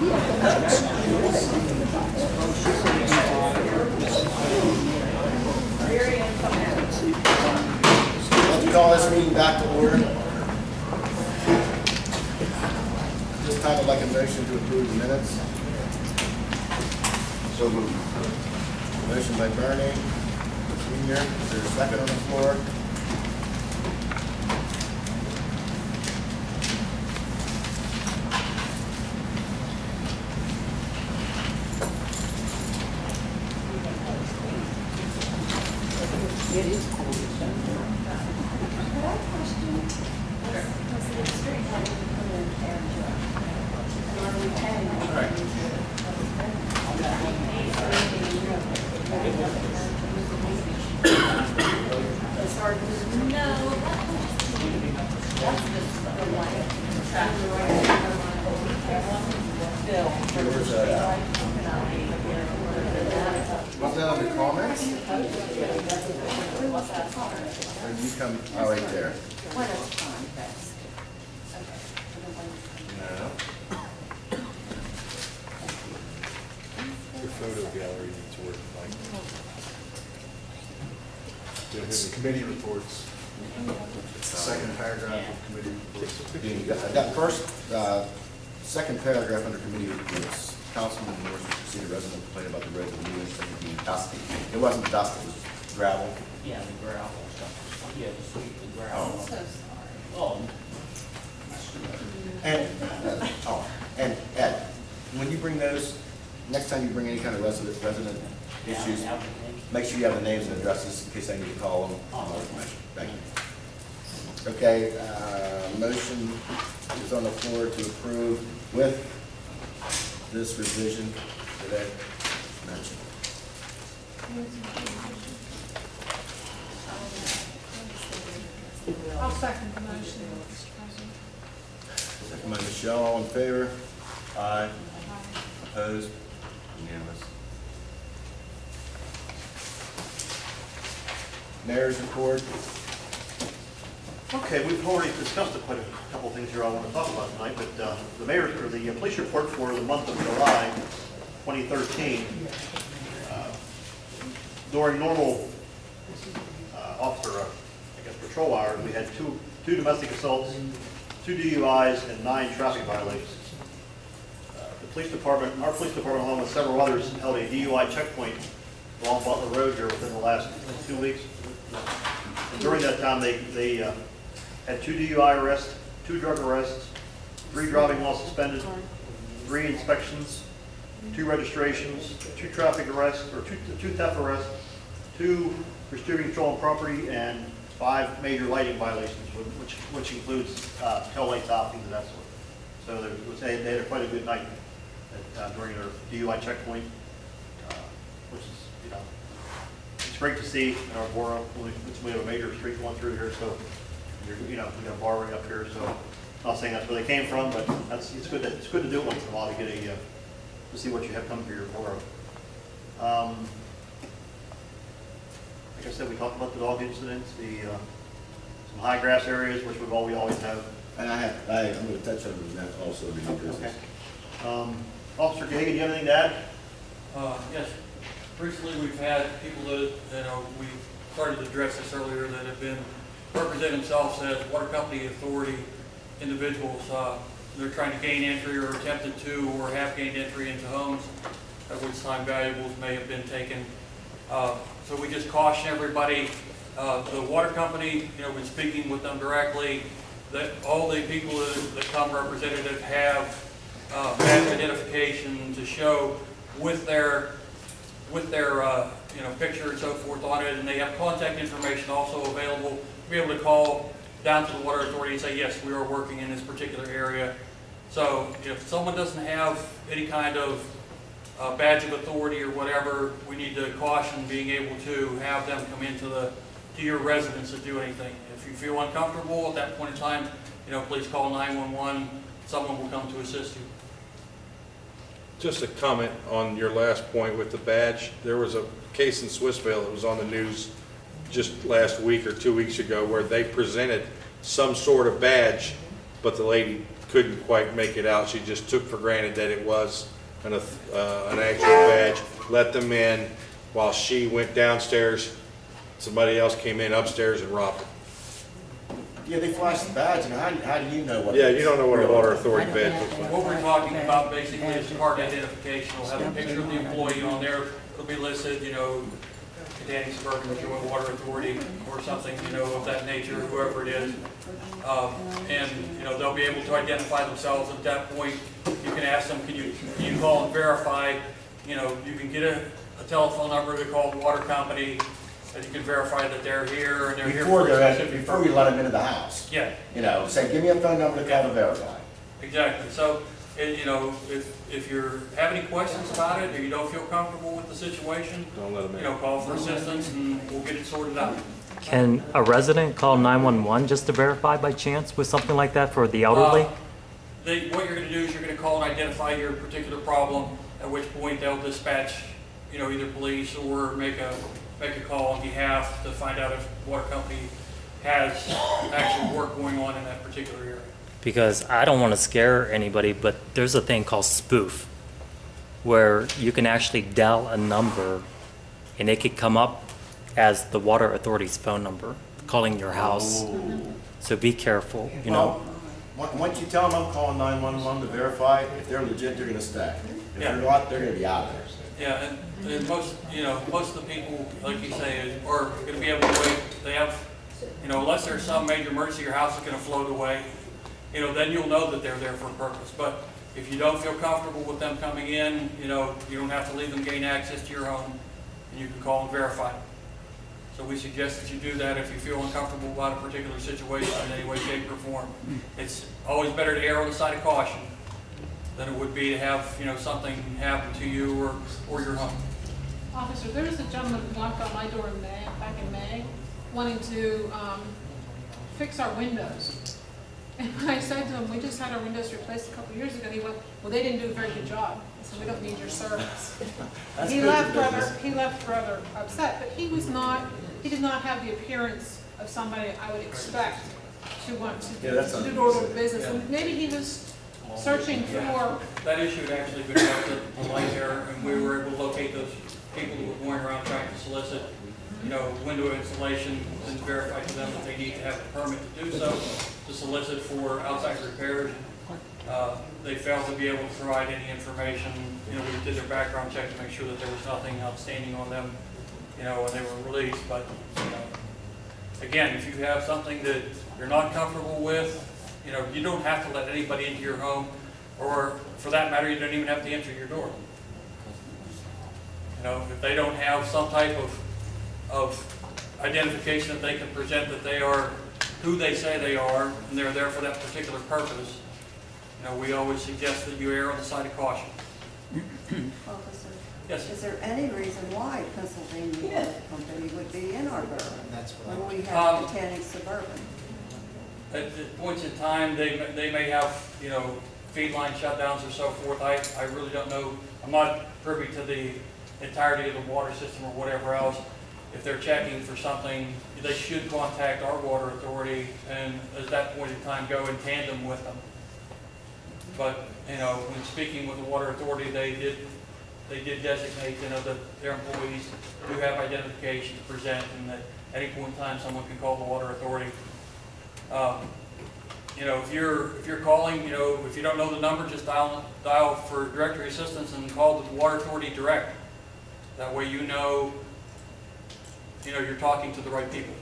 Let's call this meeting back to order. This time I'd like a motion to approve the minutes. So moved. Motion by Bernie, Senior. Is there a second on the floor? It is cold. Was that under comments? Or you come, oh, right there. No. Your photo gallery needs work, Mike. Do you have any committee reports? It's the second paragraph of committee reports. That first, second paragraph under committee reports, Councilman Morris received a resident complaint about the roads of New England being dusty. It wasn't dust, it was gravel. Yeah, the gravel stuff. Yeah, the sweep, the gravel. Oh. So Oh, And Ed, when you bring those, next time you bring any kind of resident issues, yeah, make sure you have the names and addresses in case I need to call them. Oh. Thank you. Okay, motion is on the floor to approve with this revision that Ed mentioned. I'll second the motion, Mr. President. Second by Michelle, all in favor? Aye. Opposed? Unanimous. Mayor's report. Okay, we've already discussed quite a couple of things here I want to talk about tonight, but the mayor's, or the police report for the month of July 2013, during normal officer, I guess, patrol hours, we had two domestic assaults, 2 DUIs, and 9 traffic violations. The police department, our police department, along with several others, held a DUI checkpoint along Butler Road here within the last 2 weeks. And during that time, they had 2 DUI arrests, 2 drug arrests, 3 driving while suspended, 3 inspections, 2 registrations, 2 traffic arrests, or 2 theft arrests, 2 restricting control on property, and 5 major lighting violations, which includes tail light toppings and that sort. So they had quite a good night during their DUI checkpoint, which is, you know, it's great to see in our borough. We have a major street going through here, so we got a bar right up here. So I'm not saying that's where they came from, but it's good to do it once in a while to get to see what you have come through your borough. Like I said, we talked about the dog incidents, some high grass areas, which we always have. And I'm going to touch on that also in the new business. Okay. Officer Gagan, do you have anything to add? Yes. Recently, we've had people that, we started to address this earlier, that have been representing themselves as water company authority individuals. They're trying to gain entry or attempted to or have gained entry into homes at which time valuables may have been taken. So we just caution everybody, the water company, when speaking with them directly, that all the people that come representative have badge identification to show with their picture and so forth on it, and they have contact information also available to be able to call down to the water authority and say, yes, we are working in this particular area. So if someone doesn't have any kind of badge of authority or whatever, we need to caution being able to have them come into to your residence to do anything. If you feel uncomfortable at that point in time, please call 911. Someone will come to assist you. Just a comment on your last point with the badge. There was a case in Swissvale that was on the news just last week or 2 weeks ago where they presented some sort of badge, but the lady couldn't quite make it out. She just took for granted that it was an actual badge, let them in. While she went downstairs, somebody else came in upstairs and robbed her. Yeah, they flashed the badge, and how do you know what? Yeah, you don't know what a water authority badge looks like. What we're talking about basically is card identification. We'll have a picture of the employee on there. It'll be listed, you know, Danny Suburban Joint Water Authority or something, you know, of that nature, whoever it is. And, you know, they'll be able to identify themselves at that point. You can ask them, can you call and verify, you know, you can get a telephone number to call the water company, and you can verify that they're here and they're here for a specific Before you let them into the house. Yeah. You know, say, give me a phone number to call to verify. Exactly. So, you know, if you have any questions about it or you don't feel comfortable with the situation, Don't let them you know, in. call for assistance and we'll get it sorted out. Can a resident call 911 just to verify by chance with something like that for the elderly? What you're going to do is you're going to call and identify your particular problem, at which point they'll dispatch, you know, either police or make a call on behalf to find out if the water company has actual work going on in that particular area. Because I don't want to scare anybody, but there's a thing called spoof, where you can actually dial a number and it could come up as the water authority's phone number, calling your house. So be careful, you know. Well, once you tell them I'm calling 911 to verify, if they're legit, they're gonna stay. If Yeah. they're not, they're gonna be out of there. Yeah, and most, you know, most of the people, like you say, are going to be able to wait. They have, you know, unless there's some major emergency, your house is going to float away, you know, then you'll know that they're there for a purpose. But if you don't feel comfortable with them coming in, you know, you don't have to leave them gain access to your home, and you can call and verify. So we suggest that you do that if you feel uncomfortable about a particular situation in any way, shape, or form. It's always better to err on the side of caution than it would be to have, you know, something happen to you or your home. Officer, there was a gentleman who knocked on my door back in May, wanting to fix our windows. And I said to him, we just had our windows replaced a couple of years ago. He went, well, they didn't do a very good job. I said, we don't need your service. That's He good left business. rather upset, but he did not have the appearance of somebody I would expect to want to Yeah, that's do door-to-door business. And maybe he was searching for, That issue had actually been brought to the light there, and we were able to locate those people who were going around trying to solicit, you know, window installation and verify to them that they need to have a permit to do so, to solicit for outside repairs. They failed to be able to provide any information. You know, we did their background check to make sure that there was nothing outstanding on them, you know, when they were released. But, you know, again, if you have something that you're not comfortable with, you know, you don't have to let anybody into your home, or for that matter, you don't even have to enter your door. You know, if they don't have some type of identification that they can present that they are who they say they are, and they're there for that particular purpose, you know, we always suggest that you err on the side of caution. Officer, Yes, is there any reason why Pennsylvania Water Company would be in our borough when we Um, have Titanic Suburban? at points in time, they may have, you know, feed line shutdowns or so forth. I really don't know. I'm not privy to the entirety of the water system or whatever else. If they're checking for something, they should contact our water authority and at that point in time go in tandem with them. But, you know, when speaking with the water authority, they did designate, you know, that their employees do have identification to present, and that at any point in time, someone can call the water authority. You know, if you're calling, you know, if you don't know the number, just dial for directory assistance and call the water authority direct. That way you know, you're talking to the right people.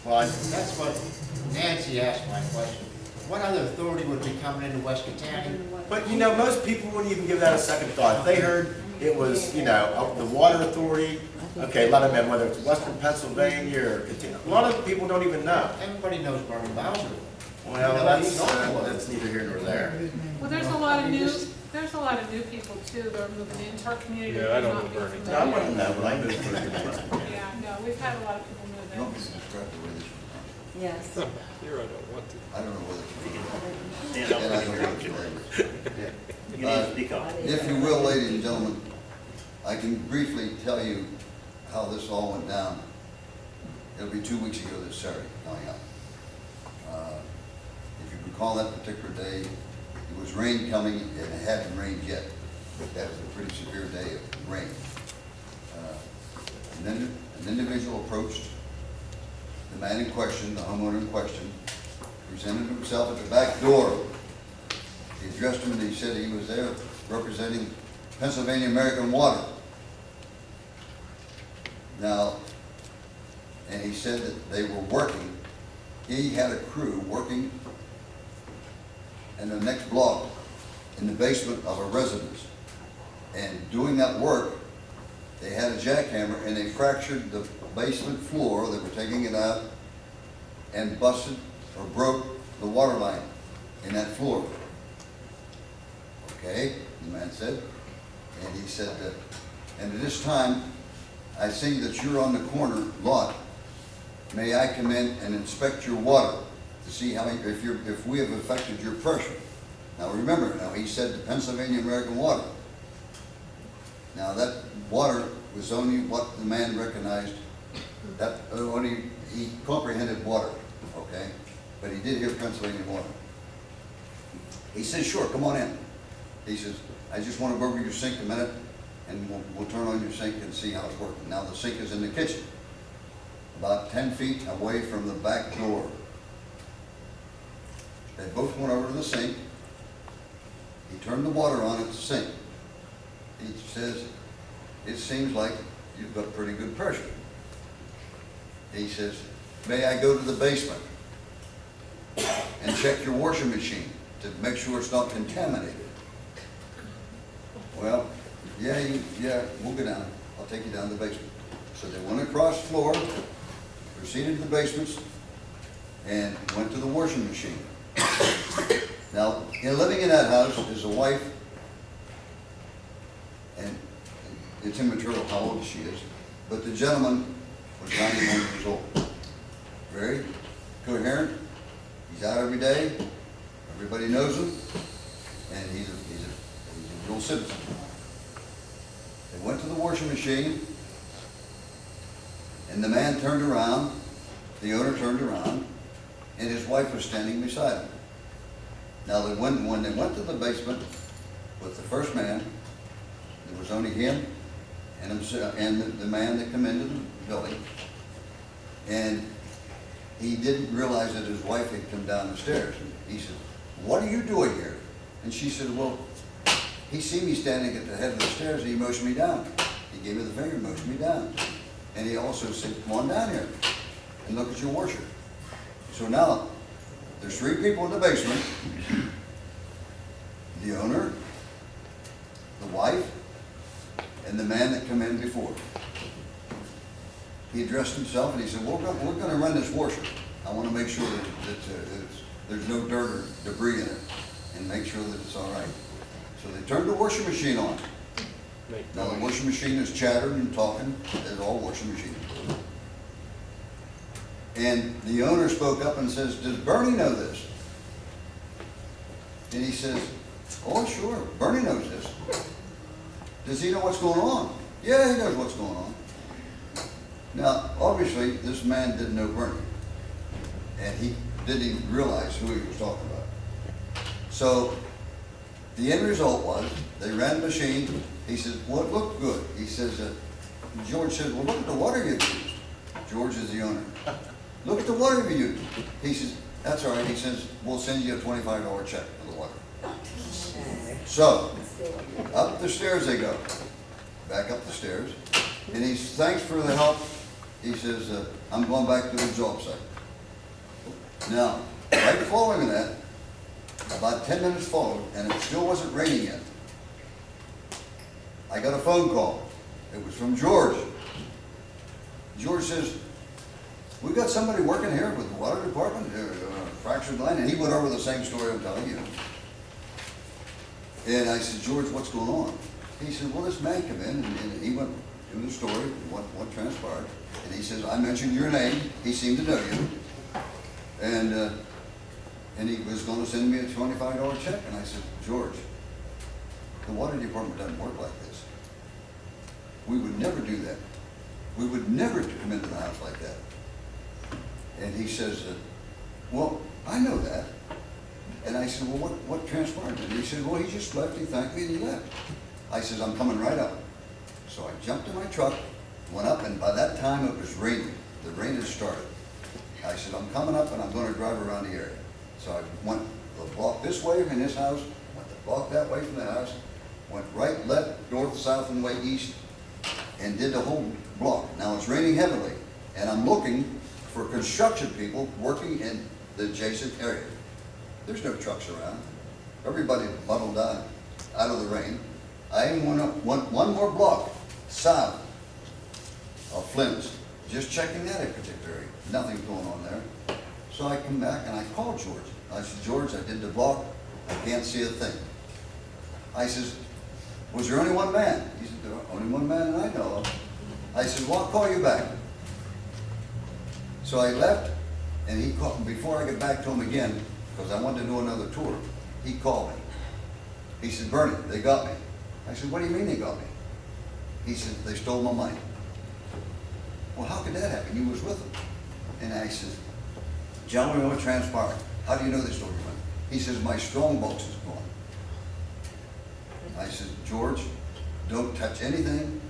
Well, That's what Nancy asked my question. What other authority would be coming into West Catania? but you know, most people wouldn't even give that a second thought. If they heard it was, you know, the water authority, okay, let them in, whether it's Western Pennsylvania or, a lot of people don't even know. Everybody knows Bernie Bowser. Well, that's neither here nor there. well, there's a lot of new people too that are moving into our community. Yeah, I don't that know may not be Bernie. No, I familiar. wouldn't know, but I moved for the Yeah, no, we've had a lot of people move in. Yes. Here, I don't want to. I don't know whether. Stand up. And I don't want to. You need to speak up. If you will, ladies and gentlemen, I can briefly tell you how this all went down. It'll be 2 weeks ago this Saturday coming up. If recall that particular day, it was rain coming, and it hadn't rained yet. But that was a pretty severe day of rain. And then an individual approached the man in question, the homeowner in question, presented himself at the back door. He addressed him and he said he was there representing Pennsylvania American Water. Now, and he said that they were working, he had a crew working in the next block in the basement of a residence. And doing that work, they had a jackhammer and they fractured the basement floor. They were taking it out and busted or broke the water line in that floor. Okay, the man said. And he said that, and at this time, I see that you're on the corner lot. May I come in and inspect your water to see how, if we have affected your pressure? Now remember, now he said the Pennsylvania American Water. Now that water was only what the man recognized, that only, he comprehended water, okay? But he did hear Pennsylvania Water. He said, sure, come on in. He says, I just want to go over your sink a minute and we'll turn on your sink and see how it's working. Now the sink is in the kitchen, about 10 feet away from the back door. They both went over to the sink. He turned the water on at the sink. He says, it seems like you've got pretty good pressure. He says, may I go to the basement and check your washing machine to make sure it's not contaminated? Well, yeah, we'll go down. I'll take you down to the basement. So they went across the floor, proceeded to the basements, and went to the washing machine. Now, living in that house is a wife, and it's immaterial how old she is, but the gentleman was 91 years old. Very coherent. He's out every day. Everybody knows him, and he's a real citizen. They went to the washing machine, and the man turned around, the owner turned around, and his wife was standing beside him. Now, when they went to the basement with the first man, there was only him and himself, and the man that came into the building, and he didn't realize that his wife had come down the stairs. He said, what are you doing here? And she said, well, he seen me standing at the head of the stairs and he motioned me down. He gave me the finger, motioned me down. And he also said, come on down here and look at your washer. So now, there's 3 people in the basement, the owner, the wife, and the man that come in before. He addressed himself and he said, we're going to run this washer. I want to make sure that there's no dirt or debris in it and make sure that it's all right. So they turned the washing machine on. Now the washing machine is chattering and talking, as all washing machines do. And the owner spoke up and says, does Bernie know this? And he says, oh sure, Bernie knows this. Does he know what's going on? Yeah, he knows what's going on. Now, obviously, this man didn't know Bernie. And he didn't even realize who he was talking about. So, the end result was, they ran the machine. He says, well, it looked good. He says, George says, well, look at the water you used. George is the owner. Look at the water you used. He says, that's all right. He says, we'll send you a $25 check for the water. So, up the stairs they go. Back up the stairs. And he says, thanks for the help. He says, I'm going back to the job site. Now, right following that, about 10 minutes followed, and it still wasn't raining yet. I got a phone call. It was from George. George says, we got somebody working here with the water department, fractured line, and he went over the same story I'm telling you. And I said, George, what's going on? He said, well, this man came in, and he went through the story, what transpired. And he says, I mentioned your name. He seemed to know you. And he was going to send me a $25 check. And I said, George, the water department doesn't work like this. We would never do that. We would never come into the house like that. And he says, well, I know that. And I said, well, what transpired? And he said, well, he just left, he thanked me and he left. I said, I'm coming right up. So I jumped in my truck, went up, and by that time it was raining. The rain had started. I said, I'm coming up and I'm gonna drive around the area. So I went the block this way from his house, went the block that way from the house, went right, left, north, south, and way east, and did the whole block. Now it's raining heavily, and I'm looking for construction people working in the adjacent area. There's no trucks around. Everybody muddled out of the rain. I even went up one more block south of Flynn's, just checking that particular area. Nothing's going on there. So I come back and I called George. I said, George, I did the block. I can't see a thing. I says, was there only one man? He said, only one man that I know of. I said, well, I'll call you back. So I left, and he called, before I get back to him again, because I wanted to do another tour, he called me. He said, Bernie, they got me. I said, what do you mean they got me? He said, they stole my money. Well, how could that happen? You was with them. And I said, gentlemen, what transpired? How do you know they stole your money? He says, my strong box is gone. I said, George, don't touch anything.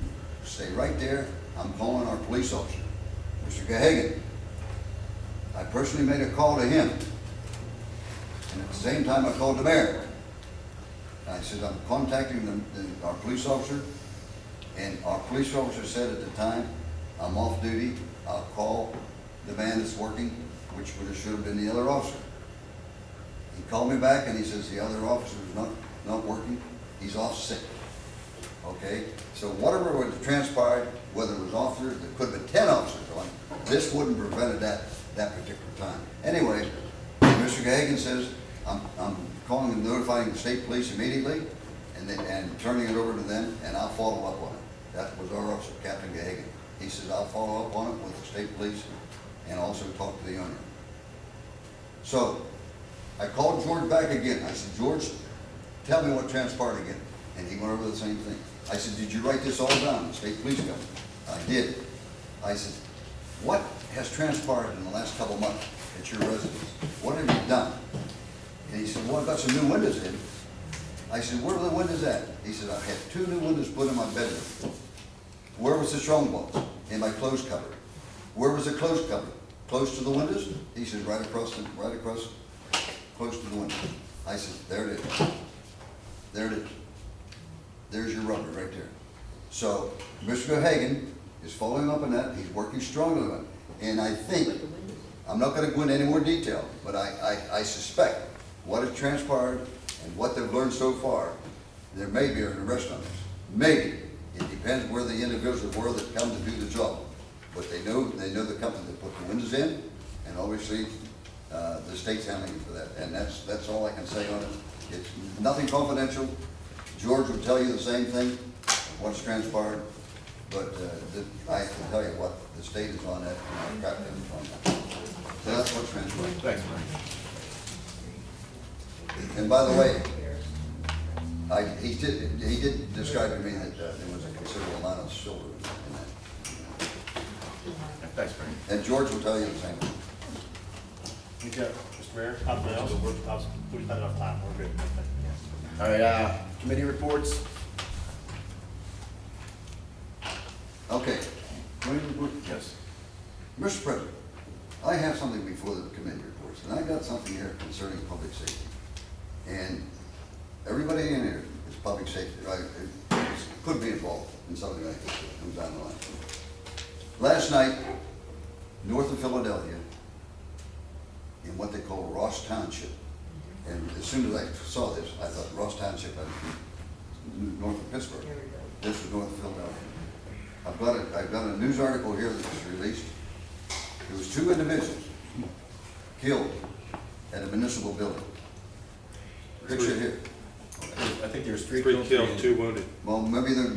Stay right there. I'm calling our police officer, Mr. Gahagan. I personally made a call to him. And at the same time, I called the mayor. I said, I'm contacting our police officer. And our police officer said at the time, I'm off duty. I'll call the man that's working, which should have been the other officer. He called me back and he says, the other officer is not working. He's off sick. Okay? So whatever would have transpired, whether it was officers, there could have been 10 officers on, this wouldn't have prevented that particular time. Anyway, Mr. Gahagan says, I'm calling and notifying the state police immediately and turning it over to them, and I'll follow up on it. That was our officer, Captain Gahagan. He says, I'll follow up on it with the state police and also talk to the owner. So I called George back again. I said, George, tell me what transpired again. And he went over the same thing. I said, did you write this all down, the state police government? I did. I said, what has transpired in the last couple of months at your residence? What have you done? And he said, well, I've got some new windows in. I said, where are the windows at? He said, I had 2 new windows put in my bedroom. Where was the strong box? In my clothes cupboard. Where was the clothes cupboard? Close to the windows? He said, right across, close to the window. I said, there it is. There it is. There's your rubber right there. So, Mr. Gahagan is following up on that. He's working strongly on it. And I think, I'm not gonna go into any more detail, but I suspect what has transpired and what they've learned so far, there may be an arrest on this. Maybe. It depends where the individuals were that come to do the job. But they know the company that put the windows in, and obviously, the state's handling it for that. And that's all I can say on it. It's nothing confidential. George will tell you the same thing, what's transpired, but I can tell you what the state is on that, and our captain is on that. So that's what's transpired. Thanks, Bernie. And by the way, he did describe to me that there was a considerable amount of silver in that. Thanks, Bernie. And George will tell you the same thing. Thank you, Mr. Mayor. Nothing else? We've had enough time. We're good. All right, committee reports. Okay. Committee report? Yes. Mr. President, I have something before the committee reports, and I got something here concerning public safety. And everybody in here is public safety, right? Could be involved in something like this that comes down the line. Last night, north of Philadelphia, in what they call Ross Township, and as soon as I saw this, I thought Ross Township, north of Pittsburgh. This was north of Philadelphia. I've got a news article here that was released. There was 2 individuals killed at a municipal building. Picture here. I think there's 3 3 killed, 2 wounded. Well, maybe there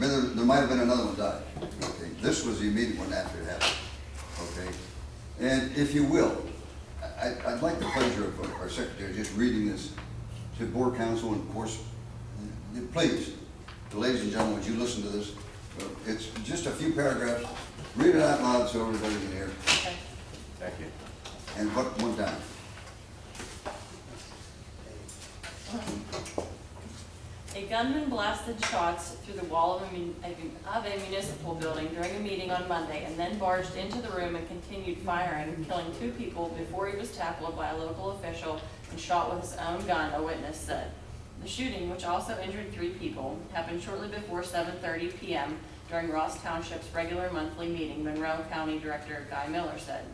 might have been another one died. Okay, this was the immediate one after it happened. Okay, and if you will, I'd like the pleasure of our secretary just reading this to board council, and of course, please, ladies and gentlemen, would you listen to this? It's just a few paragraphs. Read it out loud so everybody can hear. Thank you. And put one down. A gunman blasted shots through the wall of a municipal building during a meeting on Monday and then barged into the room and continued firing, killing 2 people before he was tackled by a local official and shot with his own gun, a witness said. The shooting, which also injured 3 people, happened shortly before 7:30 p.m. during Ross Township's regular monthly meeting, Monroe County Director Guy Miller said.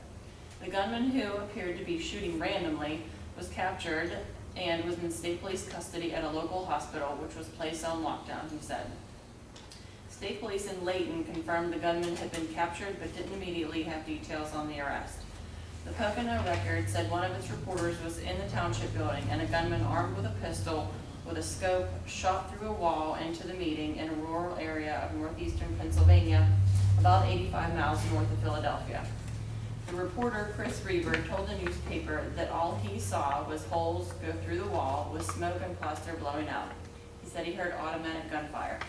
The gunman, who appeared to be shooting randomly, was captured and was in state police custody at a local hospital, which was placed on lockdown, he said. State police in Layton confirmed the gunman had been captured but didn't immediately have details on the arrest. The Pocono Record said one of its reporters was in the township building and a gunman armed with a pistol with a scope shot through a wall into the meeting in a rural area of northeastern Pennsylvania, about 85 miles north of Philadelphia. The reporter, Chris Reber, told the newspaper that all he saw was holes go through the wall with smoke and plaster blowing out. He said he heard automatic gunfire.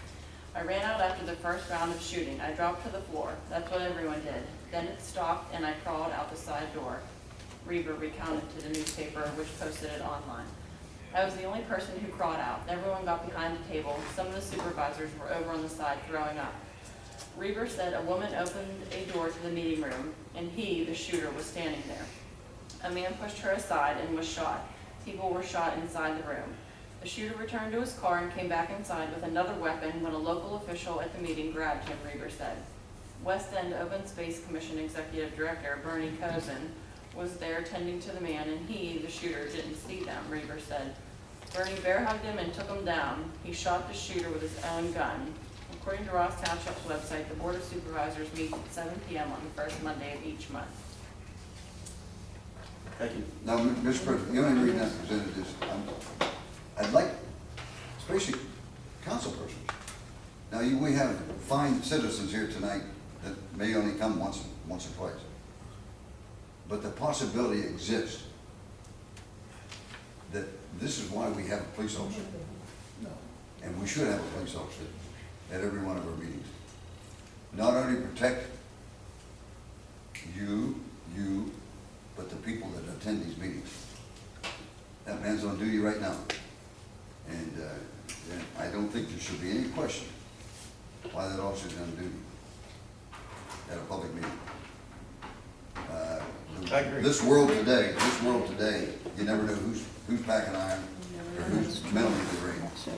I ran out after the first round of shooting. I dropped to the floor. That's what everyone did. Then it stopped and I crawled out the side door. Reber recounted to the newspaper, which posted it online. I was the only person who crawled out. Everyone got behind the table. Some of the supervisors were over on the side throwing up. Reber said a woman opened a door to the meeting room, and he, the shooter, was standing there. A man pushed her aside and was shot. People were shot inside the room. The shooter returned to his car and came back inside with another weapon when a local official at the meeting grabbed him, Reber said. West End Open Space Commission Executive Director Bernie Cozen was there tending to the man, and he, the shooter, didn't see them, Reber said. Bernie bear hugged him and took him down. He shot the shooter with his own gun. According to Ross Township's website, the Board of Supervisors meets at 7 p.m. on the first Monday of each month. Thank you. Now, Mr. President, the only reason I presented this, I'd like, especially council persons. Now, we have fine citizens here tonight that may only come once or twice. But the possibility exists that this is why we have a police officer. And we should have a police officer at every one of our meetings. Not only protect you, but the people that attend these meetings. That man's on duty right now. And I don't think there should be any question why that officer's on duty at a public meeting. I agree. This world today, you never know who's packing iron or who's mentally deranged.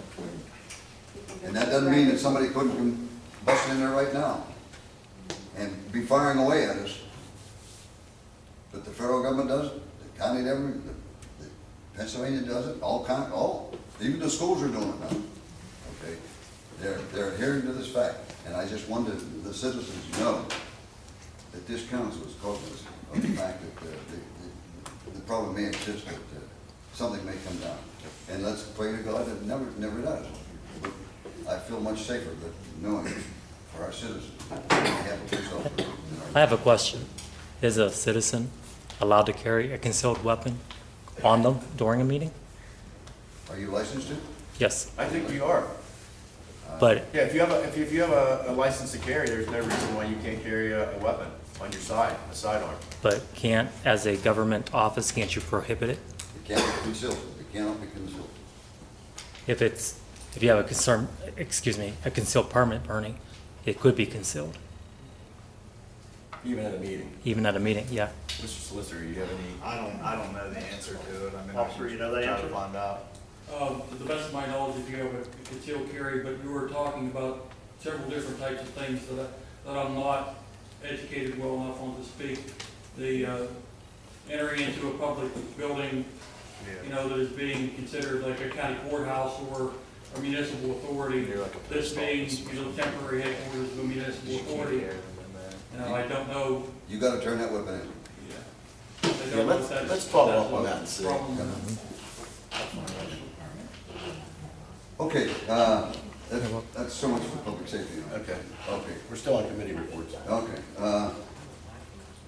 And that doesn't mean that somebody couldn't come busting in there right now and be firing away at us. But the federal government does it, the county government, the Pennsylvania does it, even the schools are doing it now. Okay, they're adhering to this fact, and I just wanted the citizens to know that this council is cognizant of the fact that the problem may exist, that something may come down. And let's pray to God that it never does. But I feel much safer that knowing for our citizens, we have a police officer in our. I have a question. Is a citizen allowed to carry a concealed weapon on them during a meeting? Are you licensed to? Yes, I think we are. but Yeah, if you have a license to carry, there's no reason why you can't carry a weapon on your side, a sidearm. can't, as a government office, can't you prohibit it? It can't be concealed. It cannot be concealed. If you have a concealed permit, Bernie, it could be concealed, Even at a meeting. even at a meeting, yeah. Mr. Solicitor, you have any? I don't know the answer to it. I mean, Officer, you know the try answer? to find out. To the best of my knowledge, if you have a concealed carry, but you were talking about several different types of things that I'm not educated well enough on to speak. The entering into a public building, that is being considered like a county courthouse or a municipal authority. You're like a This police being, officer. temporary headquarters of a municipal authority. I don't know. You gotta turn that weapon in. I don't Yeah, know let's- if that's- let's follow that's up on a that and see. problem. Okay, that's so much for public safety. Okay, Okay, we're still on committee reports. okay.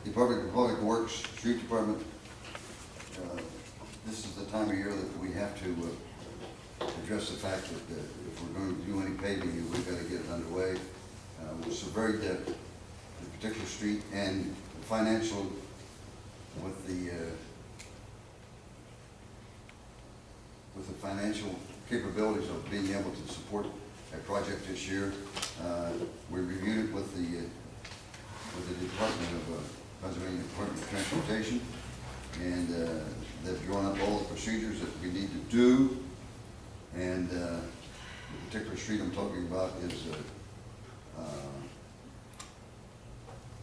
Department of Public Works, Street Department. This is the time of year that we have to address the fact that if we're going to do any paving, we've got to get it underway. It's a very dead, the particular street and financial with with the financial capabilities of being able to support a project this year. We reviewed it with the Department of, Pennsylvania Department of Transportation, and they've drawn up all the procedures that we need to do. And the particular street I'm talking about is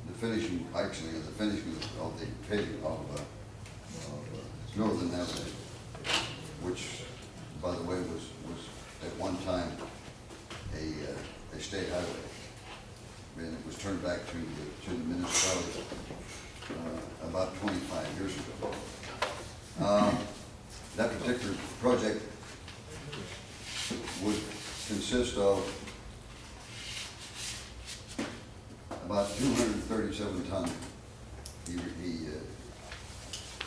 the finishing, actually, the finishing of the paving of Northern Avenue, which, by the way, was at one time a state highway, and it was turned back to the municipality about 25 years ago. That particular project would consist of about 237 tons. He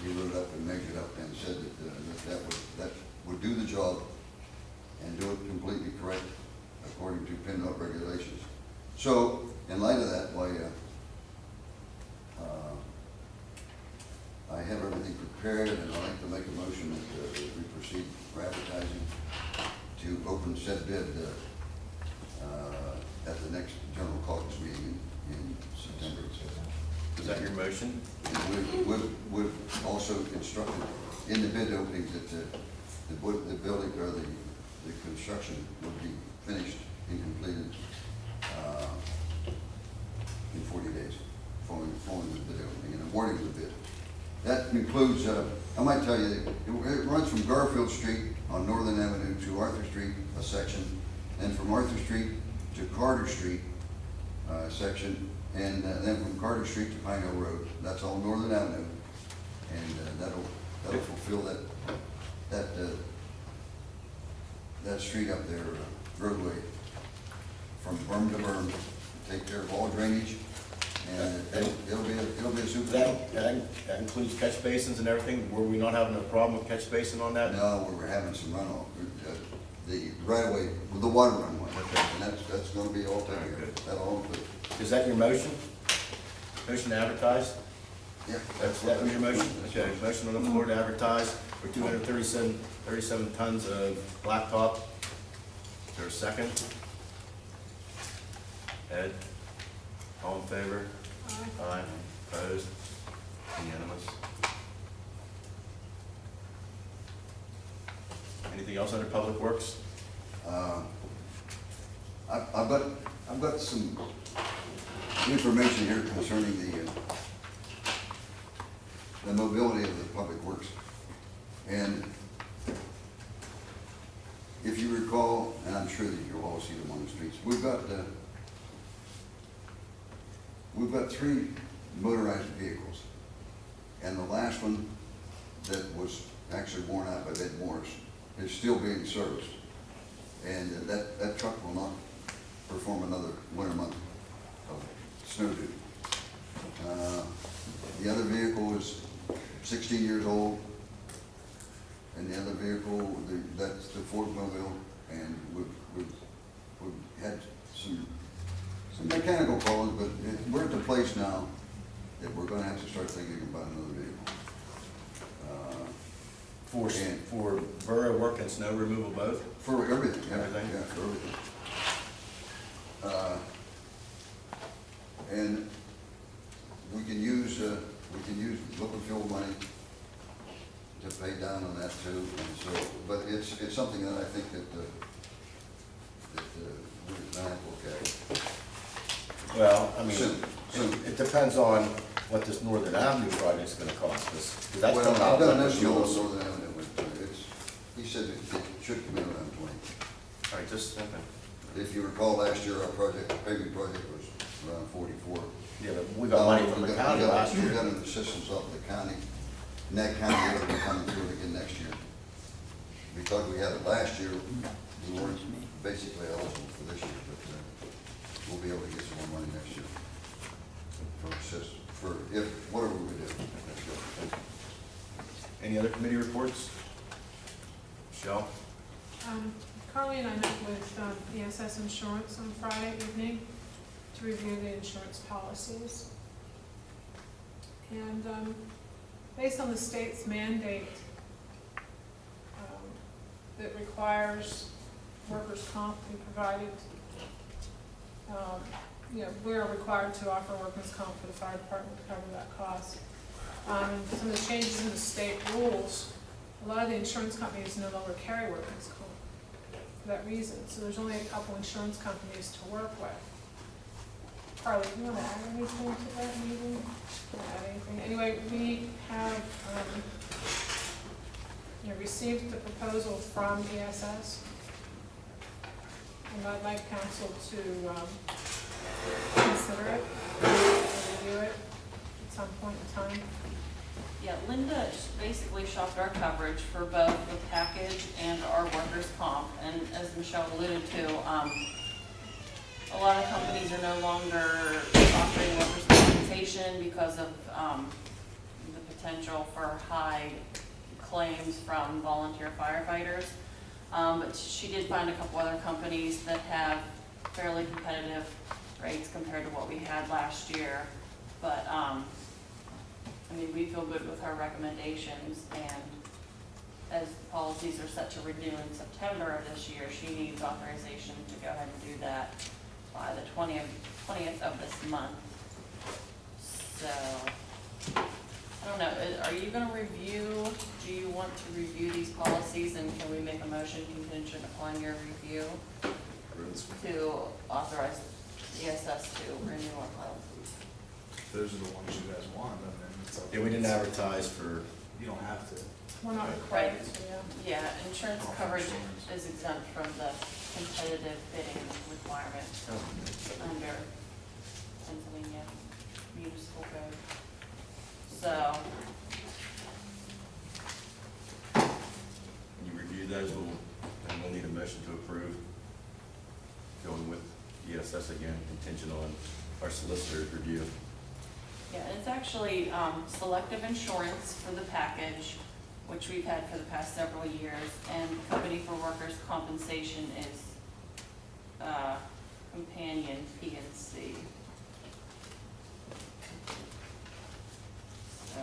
wrote up and measured up and said that would do the job and do it completely correct according to PennDOT regulations. So, in light of that, why I have everything prepared, and I'd like to make a motion that we proceed for advertising to open said bid at the next general caucus meeting in September. Is that your motion? And we've also instructed in the bid openings that the building or the construction would be finished and completed in 40 days following the bid opening and awarding the bid. That includes, I might tell you, it runs from Garfield Street on Northern Avenue to Arthur Street, a section, and from Arthur Street to Carter Street, section, and then from Carter Street to Pine Hill Road. That's all Northern Avenue, and that'll fulfill that street up there, roadway, from berm to berm, take care of all drainage, and it'll be a super. That includes catch basins and everything? Were we not having a problem with catch basin on that? No, we were having some runoff. The right of way, the water runway, and that's gonna be all taken care of. That'll all include. Is that your motion? Motion to advertise? Yeah. That was your motion? Okay, motion on the floor to advertise for 237 tons of blacktop. Is there a second? Ed? All in favor? Aye. Opposed? Unanimous. Anything else under Public Works? I've got some information here concerning the mobility of the public works. And if you recall, and I'm sure that you'll all see them on the streets, we've got 3 motorized vehicles. And the last one that was actually worn out by Ed Morris is still being serviced. And that truck will not perform another winter month of snow duty. The other vehicle is 16 years old, and the other vehicle, that's the Ford Mobile, and we've had some mechanical problems, but we're at the place now that we're gonna have to start thinking about another vehicle. For borough work and snow removal both? For everything, yeah, Everything? yeah, for everything. And we can use liquid fuel money to pay down on that too, and so, but it's something that I think that we're gonna have to look at. Well, I mean, Soon. it depends on what this Northern Avenue project's gonna cost us, because that's Well, coming out I've done of this deal on fuels. Northern Avenue, but he said it should come in around 20. All right, just a second. If you recall, last year, our paving project was around 44. Yeah, but we got money from the county last We year. got an assistance off the county, and that county will be coming through it again next year. Because we had it last year, we weren't basically eligible for this year, but we'll be able to get some more money next year for assist, for if, whatever we do. That's good. Any other committee reports? Michelle? Carly and I met with ESS Insurance on Friday evening to review the insurance policies. And based on the state's mandate, that requires workers' comp to be provided. You know, we are required to offer workers' comp for the fire department to cover that cost. Some of the changes in the state rules, a lot of the insurance companies no longer carry workers' comp for that reason. So there's only a couple insurance companies to work with. Carly, do you want to add anything to that meeting? Not add anything. Anyway, we have, received the proposal from ESS. And I'd like council to, consider it, review it at some point in time. Yeah, Linda basically shopped our coverage for both the package and our workers' comp. And as Michelle alluded to, a lot of companies are no longer offering workers' compensation because of the potential for high claims from volunteer firefighters. But she did find a couple other companies that have fairly competitive rates compared to what we had last year. But, I mean, we feel good with her recommendations, and as the policies are set to renew in September of this year, she needs authorization to go ahead and do that by the 20th of this month. So, I don't know, are you gonna review, do you want to review these policies, and can we make a motion contingent upon your review to authorize ESS to renew our policies? Those are the ones you guys want, and then it's up. Yeah, we didn't advertise for, You don't have to. We're not Right. required to, yeah. Yeah, insurance Oh, coverage insurance. is exempt from the competitive bidding requirements under Pennsylvania municipal code. So, when you review those, and we'll need a motion to approve going with ESS again, contingent on our solicitor's review. yeah, and it's actually Selective Insurance for the package, which we've had for the past several years, and the company for workers' compensation is Companion PNC. So,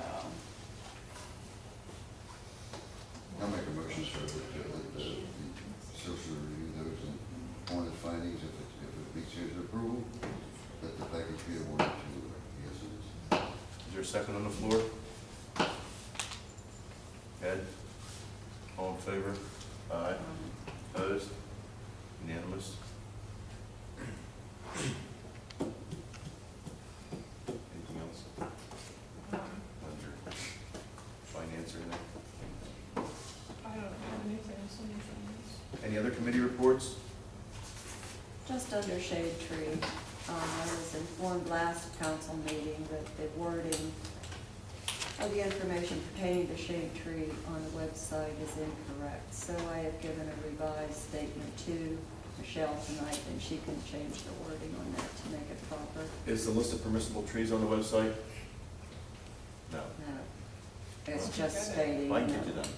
I'll make a motion, sir, that the social review those and on its findings, if it meets his approval, that the package be awarded to ESS. Is there a second on the floor? Ed? All in favor? Aye. Opposed? Unanimous? Anything else? Under finance or anything? I don't have anything, so anything else. Any other committee reports? Just under shade tree, I was informed last council meeting that the wording of the information pertaining to shade tree on the website is incorrect. So I have given a revised statement to Michelle tonight, and she can change the wording on that to make it proper. Is the list of permissible trees on the website? No. No, it's just stating. I can get you that.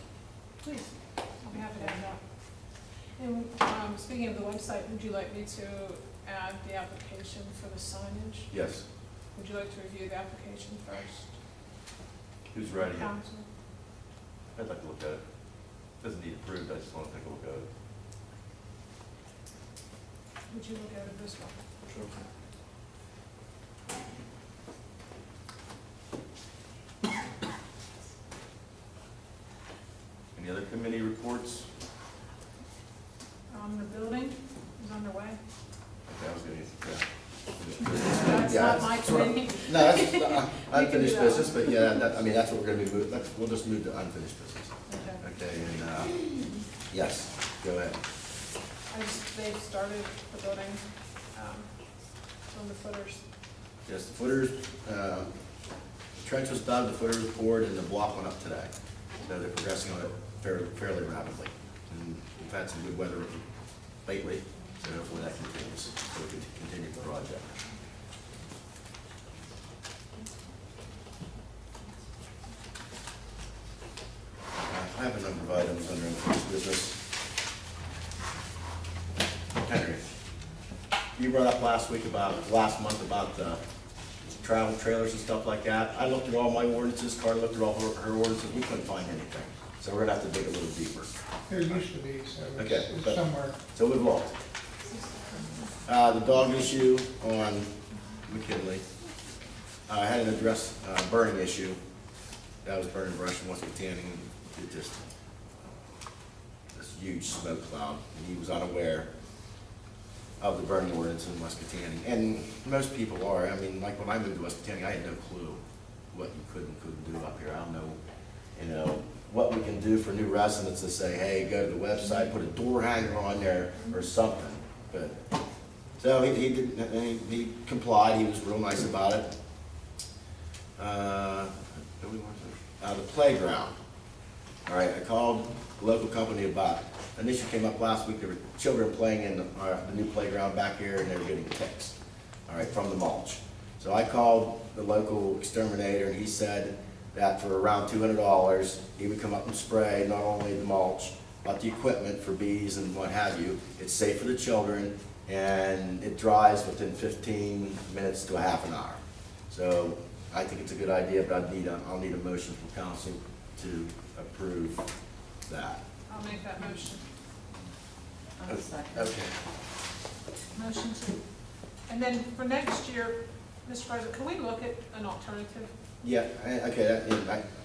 Please, I'll be happy to have that. And speaking of the website, would you like me to add the application for the signage? Yes. Would you like to review the application first? Who's writing it? Council? I'd like to look at it. Doesn't need approved, I just want to take a look at it. Would you look at it this way? Sure. Any other committee reports? The building is underway. Okay, I was gonna, That's Yeah, not my it's sort of- committee. No, that's unfinished do that. business, but yeah, I mean, that's what we're gonna be moving, we'll just move to unfinished business. Okay. Okay, and, yes, go ahead. They've started the building, on the footers. Yes, the footers, the trench was done, the footers was poured, and the block went up today. So they're progressing on it fairly rapidly. And we've had some good weather lately, so hopefully that continues, so we can continue the project. I have a number of items under unfinished business. Henry, you brought up last month about travel trailers and stuff like that. I looked through all my ordinances, Carla looked through all her ordinances, we couldn't find anything. So we're gonna have to dig a little deeper. There used to be, so Okay, it's but- somewhere. So we've lost. The dog issue on McKinley. I had an address, burning issue. That was burning brush in West Canton. It just, this huge smoke cloud, and he was unaware of the burning ordinance in West Canton. And most people are. I mean, like when I moved to West Canton, I had no clue what you could and couldn't do up here. I don't know, you know, what we can do for new residents to say, hey, go to the website, put a door hanger on there or something. But, so he did, he complied, he was real nice about it. The playground. All right, I called the local company about, an issue came up last week, there were children playing in the new playground back here and they were getting ticks, all right, from the mulch. So I called the local exterminator and he said that for around $200, he would come up and spray not only the mulch, but the equipment for bees and what have you. It's safe for the children and it dries within 15 minutes to a half an hour. So I think it's a good idea, but I'll need a motion from council to approve that. I'll make that motion. I'll second. Okay. Motion to, and then for next year, Mr. President, can we look at an alternative? Yeah, okay, I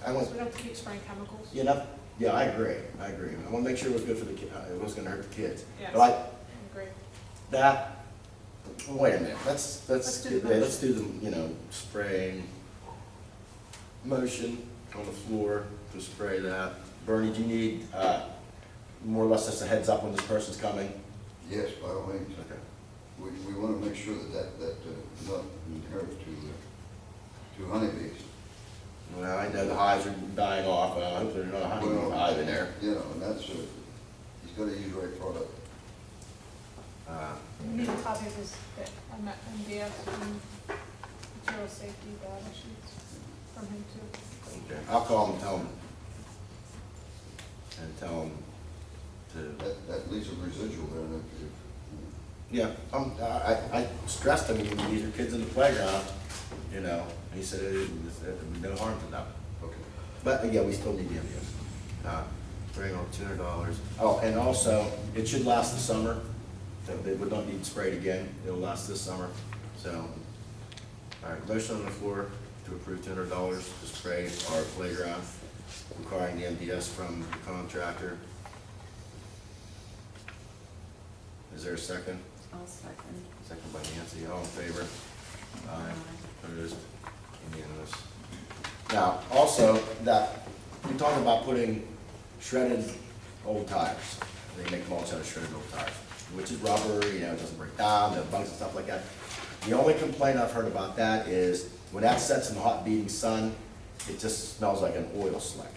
So want, we don't have to keep spraying chemicals? you know, yeah, I agree. I want to make sure it was good for the kids, it wasn't gonna hurt the kids. Yes. But I agree. that, wait a minute, let's Let's do the let's do the, you know, spraying motion on the floor to spray that. Bernie, do you need, more or less just a heads up when this person's coming? Yes, by all means. Okay. We want to make sure that not inherent to honeybees. Well, I know the hives are dying off, hopefully there's not a honey hive in there. You know, and that's, he's got to use the right product. We need a copy of this, MDF and material safety data sheets from him too. Okay, I'll call him and tell him. And tell him to, That leaves a residual there, and if, yeah, I stressed him, these are kids in the playground, you know, and he said it would be no harm to them. okay. But, yeah, we still need the MDF. Bring on $200. Oh, and also, it should last the summer. They would not need sprayed again. It'll last this summer. So, all right, motion on the floor to approve $200 to spray our playground, requiring the MDS from the contractor. Is there a second? I'll second. Second by Nancy. All in favor? Aye. Opposed? Unanimous. Now, also, that, we talked about putting shredded old tires. They make mulch out of shredded old tires, which is rubber, you know, it doesn't break down, the bugs and stuff like that. The only complaint I've heard about that is when that sets in the hot beating sun, it just smells like an oil slick.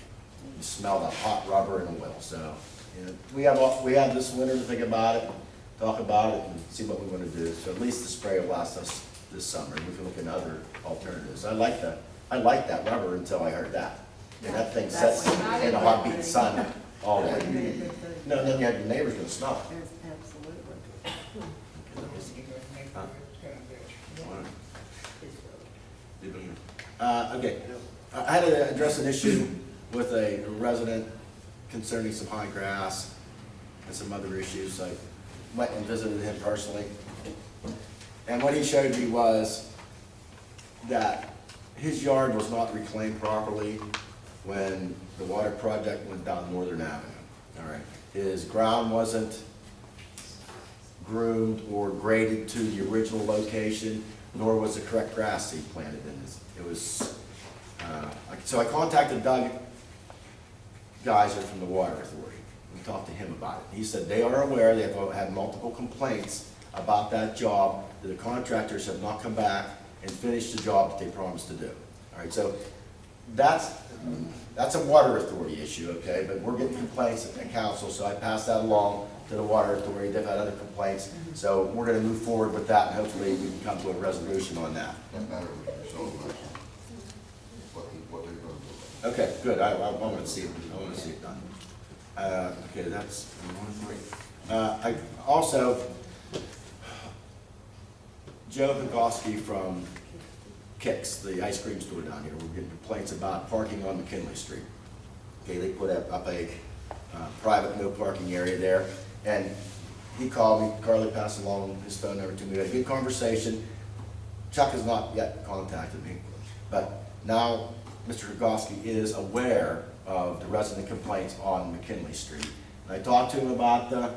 You smell that hot rubber and oil, so, you know, we have this winter to think about it, talk about it, and see what we want to do. So at least the spray will last us this summer, and we can look into other alternatives. I like that rubber until I heard that. And that thing sets in the hot beating sun all day. No, then you have your neighbors gonna smell it. Absolutely. Okay, I had to address an issue with a resident concerning some high grass and some other issues. I went and visited him personally. And what he showed me was that his yard was not reclaimed properly when the water project went down Northern Avenue. All right, his ground wasn't groomed or graded to the original location, nor was the correct grass seed planted in this. It was, so I contacted Doug Geyser from the Water Authority and talked to him about it. He said they are aware, they have had multiple complaints about that job, that the contractors have not come back and finished the job that they promised to do. All right, so that's a Water Authority issue, okay, but we're getting complaints at council, so I passed that along to the Water Authority. They've had other complaints, so we're gonna move forward with that, and hopefully we can come to a resolution on that. That matter was resolved last time. What they're going to do. Okay, good, I wanna see it, done. Okay, that's one point. I also, Joe Hagowski from Kix, the ice cream store down here, we're getting complaints about parking on McKinley Street. Okay, they put up a private no parking area there. And he called me, Carly passed along his phone number to me, we had a good conversation. Chuck has not yet contacted me, but now Mr. Rogowski is aware of the resident complaints on McKinley Street. And I talked to him about the,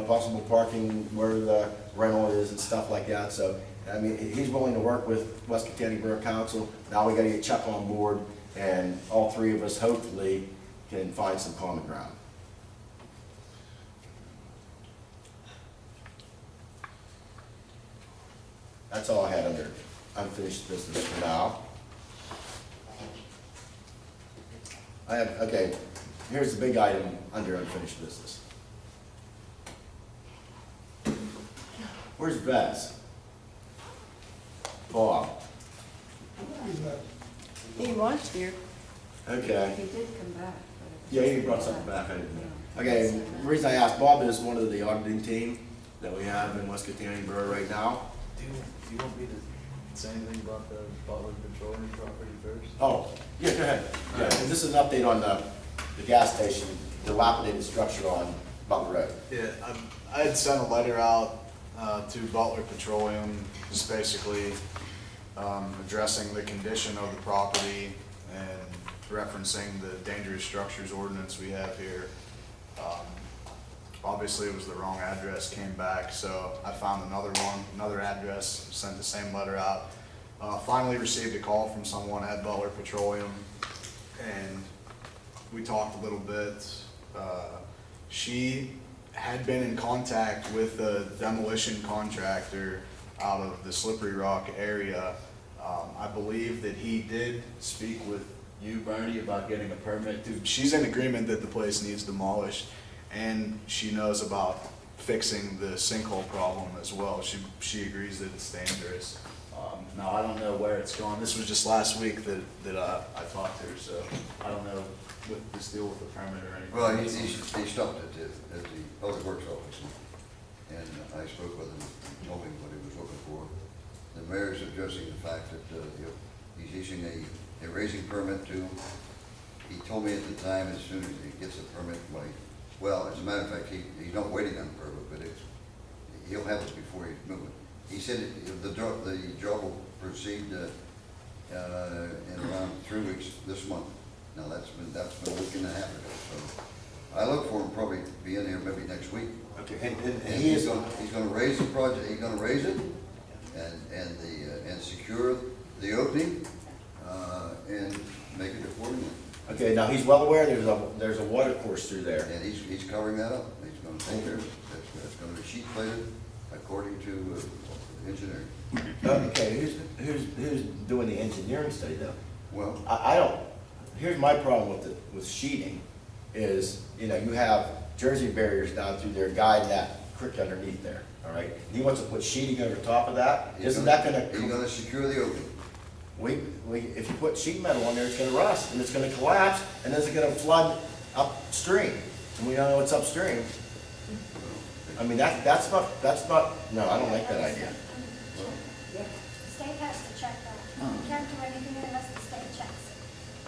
possible parking where the rental is and stuff like that, so, I mean, he's willing to work with West County Borough Council. Now we gotta get Chuck on board, and all three of us hopefully can find some common ground. That's all I had under unfinished business for now. Okay, here's the big item under unfinished business. Where's Bess? Bob. He was here. Okay. He did come back. Yeah, he brought something back, I didn't know. Okay, the reason I asked, Bob is one of the auditing team that we have in West County Borough right now. Do you want me to say anything about the Butler Petroleum property first? Oh, yeah, go ahead. Yeah, and this is an update on the gas station, dilapidated structure on Butler Road. Yeah, I had sent a letter out to Butler Petroleum, just basically addressing the condition of the property and referencing the dangerous structures ordinance we have here. Obviously, it was the wrong address, came back, so I found another address, sent the same letter out. Finally received a call from someone at Butler Petroleum, and we talked a little bit. She had been in contact with a demolition contractor out of the Slippery Rock area. I believe that he did speak with you, Bernie, about getting a permit to, she's in agreement that the place needs demolished, and she knows about fixing the sinkhole problem as well. She agrees that it's dangerous. Now, I don't know where it's gone. This was just last week that I talked to her, so I don't know with this deal with the permit or anything. Well, he stopped at the Public Works office, and I spoke with him, and told him what he was looking for. The mayor's addressing the fact that he's issuing a raising permit to him. He told me at the time, as soon as he gets the permit, well, as a matter of fact, he's not waiting on the permit, but he'll have it before he's moving. He said the job will proceed in around 3 weeks this month. Now, that's been a week and a half ago, so I look for him probably to be in here maybe next week. Okay, And he's gonna raise the project, he's gonna raise it and secure the opening, and make it accordingly. okay, now he's well aware there's a water course through there. And he's covering that up. He's gonna take care of it. That's gonna be sheet plated according to engineering. Okay, who's doing the engineering study though? Well, I don't, here's my problem with sheeting, is, you have Jersey barriers down through there guiding that creek underneath there, all right? He wants to put sheeting over top of that, isn't that he's gonna secure the opening. if you put sheet metal on there, it's gonna rust, and it's gonna collapse, and then it's gonna flood upstream, and we don't know what's upstream. I mean, that's not, no, I don't like that idea. The state has to check that. You can't do anything unless the state checks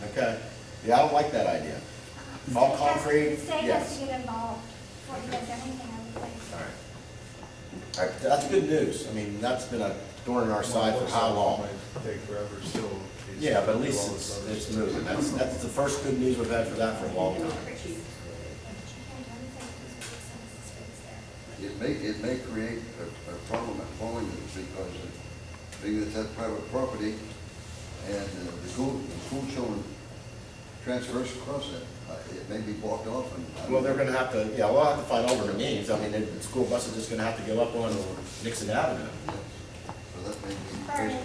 it. Okay, yeah, I don't like that idea. All concrete, The state has yes. to get involved before you does anything, I would think. All right. All right, that's good news. I mean, that's been a thorn in our side for how long? Might take forever still. Yeah, but at least it's moving. That's the first good news we've had for that for a long time. It may create a problem at Falling because being that that's private property and the school children transverse across it, it may be blocked off and. Well, they're gonna have to, yeah, we'll have to find alternate means. I mean, the school bus is just gonna have to go up on Nixon Avenue. So that may be. Bernie,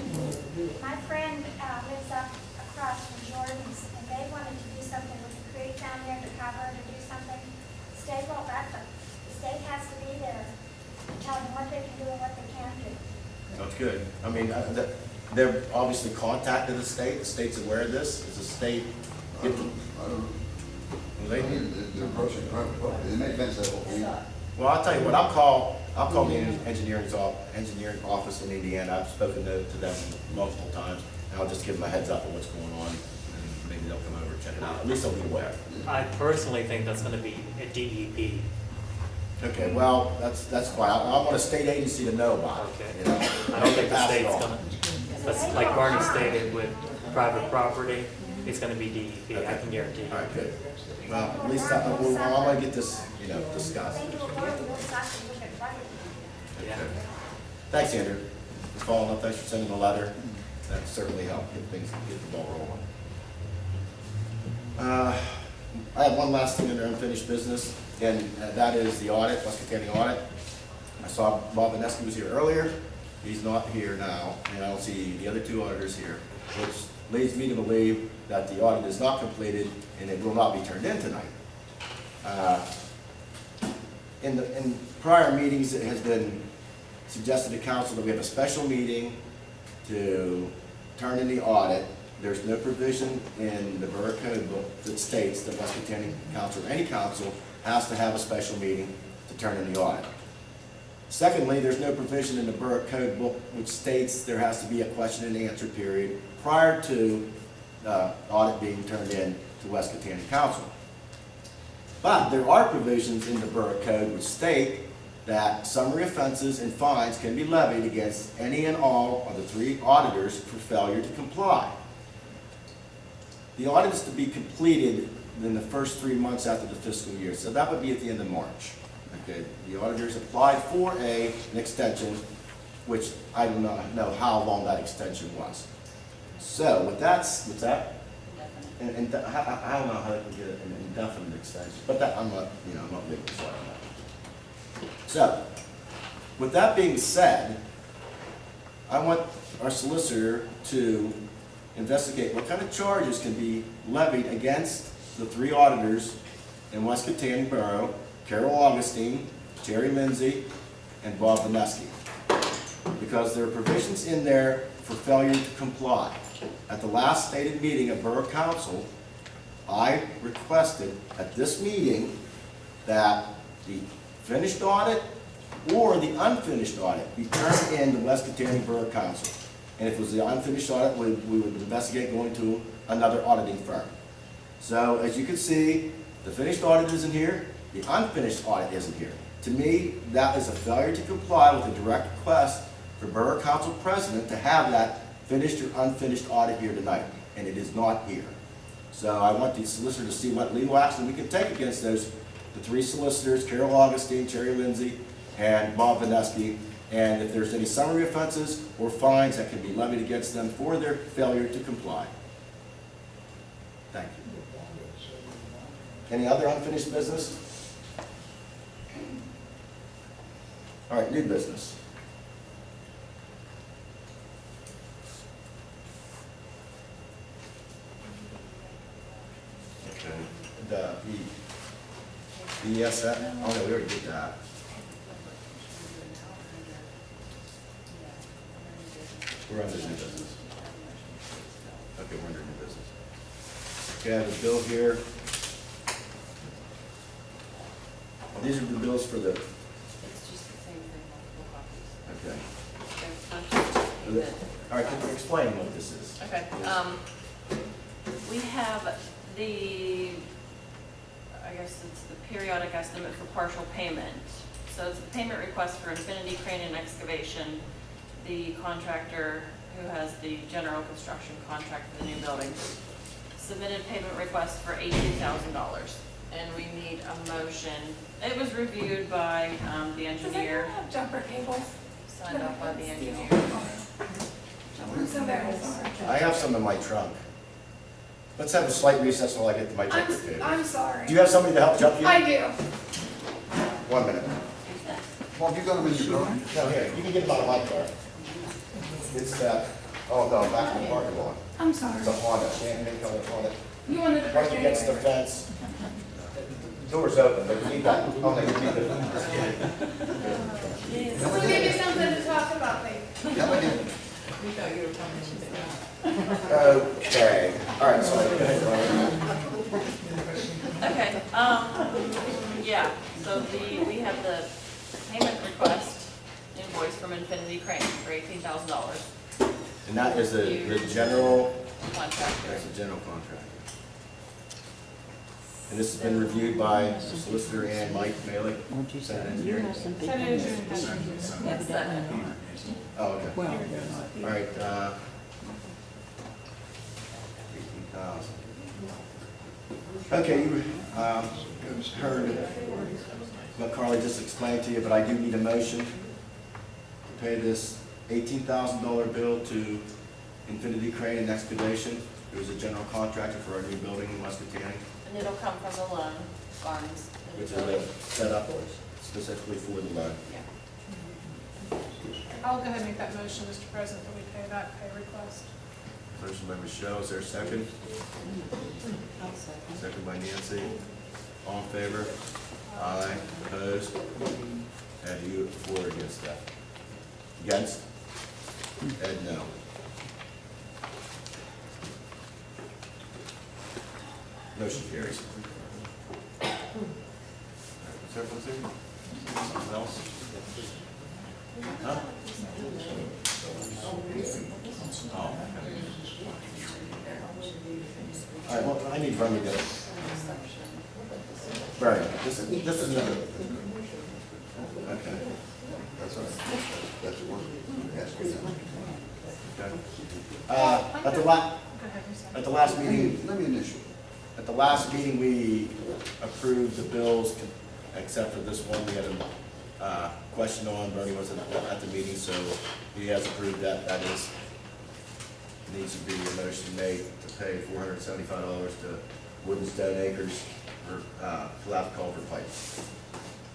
my friend lives up across from Jordan's, and they wanted to do something with the creek down there to cover, to do something. State won't let them. The state has to be there to tell them what they can do and what they can't do. That's good. I mean, they're obviously contacted the state. The state's aware of this. Is the state? I don't know. Well, they do. They're approaching private property. They may fence that whole thing. Well, I'll tell you what, I'll call the engineering office in Indiana. I've spoken to them multiple times, and I'll just give them a heads up of what's going on. And maybe they'll come over and check it out, at least they'll be aware. I personally think that's gonna be a DEP. Okay, well, that's fine, I want a state agency to know about it. Okay. You know? I don't think the Pass it state's on. gonna, that's like Barney stated with private property, it's gonna be DEP, I can guarantee you. All right, good. Well, at least I want to get this, discussed. They do a work, you'll stop and look at right. Yeah. Thanks, Andrew, for following up, thanks for sending the letter. That certainly helped get the ball rolling. I have one last thing under unfinished business, and that is the audit, West County audit. I saw Bob Vanesky was here earlier, he's not here now, and I don't see the other two auditors here, which leads me to believe that the audit is not completed and it will not be turned in tonight. In prior meetings, it has been suggested to council that we have a special meeting to turn in the audit. There's no provision in the Borough Code book that states that West County Council or any council has to have a special meeting to turn in the audit. Secondly, there's no provision in the Borough Code book which states there has to be a question and answer period prior to audit being turned in to West County Council. But there are provisions in the Borough Code which state that summary offenses and fines can be levied against any and all of the 3 auditors for failure to comply. The audit is to be completed in the first 3 months after the fiscal year, so that would be at the end of March. Okay, the auditors applied for an extension, which I do not know how long that extension was. So with that, what's that? And I don't know how they can get an indefinite extension, but that, I'm not legal, so I don't know. So, with that being said, I want our solicitor to investigate what kind of charges can be levied against the 3 auditors in West Catania Borough, Carol Augustine, Jerry Lindsay, and Bob Vanesky. Because there are provisions in there for failure to comply. At the last stated meeting of Borough Council, I requested at this meeting that the finished audit or the unfinished audit be turned in to West Catania Borough Council. And if it was the unfinished audit, we would investigate going to another auditing firm. So as you can see, the finished audit isn't here, the unfinished audit isn't here. To me, that is a failure to comply with a direct request for Borough Council President to have that finished or unfinished audit here tonight, and it is not here. So I want the solicitor to see what legal action we can take against the 3 solicitors, Carol Augustine, Jerry Lindsay, and Bob Vanesky, and if there's any summary offenses or fines that can be levied against them for their failure to comply. Thank you. Any other unfinished business? All right, new business. Okay. The ESF, oh no, we already did that. We're under new business. Okay, we're under new business. Okay, I have a bill here. These are the bills for the, It's just the same thing, multiple copies. okay. There's a bunch All right, can you explain what this is? Okay, we have the, I guess it's the periodic estimate for partial payment. So it's a payment request for Infinity Crane and Excavation, the contractor who has the general construction contract for the new building. Submitted payment request for $18,000, and we need a motion. It was reviewed by the engineer, have jumper cables? signed off by the engineer. I'm so very sorry. I have some in my trunk. Let's have a slight recess while I get to my jumper cable. I'm sorry. Do you have somebody to help jump you? I do. 1 minute. Bob, you got them in your car? No, here, you can get them out of my car. It's that, oh no, back in the parking lot. I'm sorry. It's a Honda, champagne color Honda. You wanted to. Right against the fence. The door's open, but you need that, oh, no, you need the. We'll give you something to talk about later. Yeah, we did. Okay, all right, so go ahead, Ryan. Okay, yeah, so we have the payment request invoice from Infinity Crane for $18,000. And that is the general contractor. That's a general contractor. And this has been reviewed by the solicitor and Mike Maley, Senate Engineering. Senate Engineering has to review it. Yes, that. Oh, okay. All right, 18,000. Okay, you heard what Carly just explained to you, but I do need a motion to pay this $18,000 bill to Infinity Crane and Excavation, who is a general contractor for our new building in West Kittanning, And it'll come from the loan funds. which is set up specifically for the loan. Yeah. I'll go ahead and make that motion, Mr. President, that we pay that pay request. Motion by Michelle, is there a second? I'll second. Second by Nancy. All in favor? Aye. Opposed? Ed, you for or against that? Against? Ed, no. Motion carries. What's everyone's here? Something else? Huh? Oh, okay. All right, well, I need Bernie to, Bernie, this is another. Okay. That's all right. That's what we're asking them. Okay. Go At ahead, Mr. the last meeting, Let me initial. at the last meeting, we approved the bills, except for this one, we had a question on, Bernie wasn't at the meeting, so he has approved that. That is, needs to be a motion made to pay $475 to Wood and Stone Acres for collapsed culvert pipe.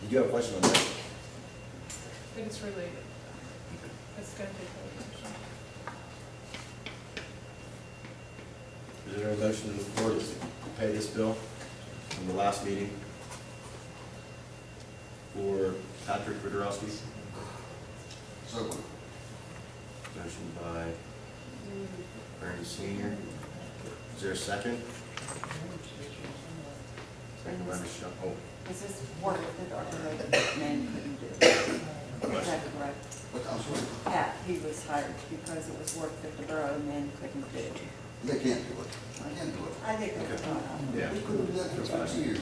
You do have a question on that? I think it's related. It's going to take a motion. Is there a motion to the floor to pay this bill from the last meeting for Patrick Wodorowski? So moved. Motion by Bernie Senior. Is there a second? Second by Michelle. Oh, Is this work that our man couldn't do? Is that correct? But I'm sorry, Yeah, he was hired because it was work that the borough men couldn't do. they can't do it. I can't do it. I think it's, yeah. We couldn't do that for 50 years.